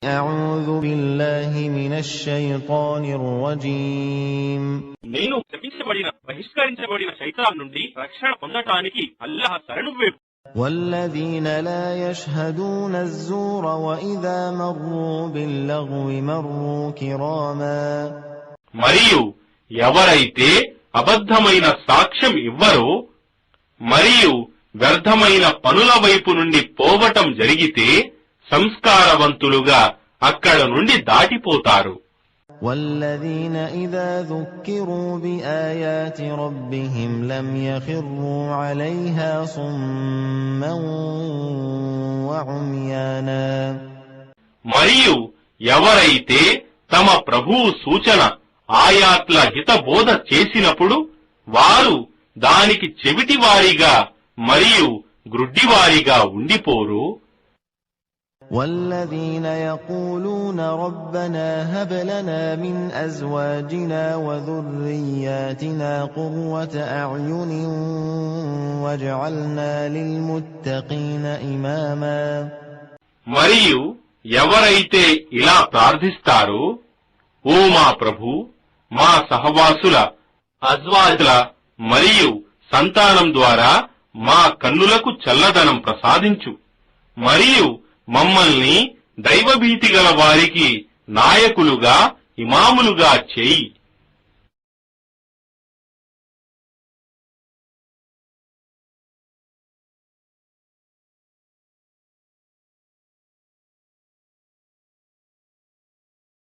أعوذ بالله من الشيطان الرجيم నేను శపించబడిన బహిష్కరించబడిన శైతాన్ నుండి రక్షణ పొందటానికి అల్లాహ్ శరణు వేడు. والذين لا يشهدون الزور وإذا مروا باللغو مروا كراما మరియు ఎవరైతే అబద్ధమైన సాక్ష్యం ఇవ్వరో మరియు వ్యర్థమైన పనుల వైపు నుండి పోవటం జరిగితే సంస్కారవంతులుగా అక్కడ నుండి దాటిపోతారు. والذين إذا ذكروا بآيات ربهم لم يخروا عليها صما وعميانا మరియు ఎవరైతే తమ ప్రభువు సూచన ఆయాత్ల హితబోధ చేసినప్పుడు వారు దానికి చెవిటివారిగా మరియు గ్రుడ్డివారిగా ఉండిపోరు. والذين يقولون ربنا هب لنا من أزواجنا وذرياتنا قرة أعين واجعلنا للمتقين إماما మరియు ఎవరైతే ఇలా ప్రార్థిస్తారో, ఓ మా ప్రభు, మా సహవాసుల అజ్వాజ్ల మరియు సంతానం ద్వారా మా కన్నులకు చల్లదనం ప్రసాదించు మరియు మమ్మల్ని దైవభీతి గల వారికి నాయకులుగా ఇమాములుగా చేయి.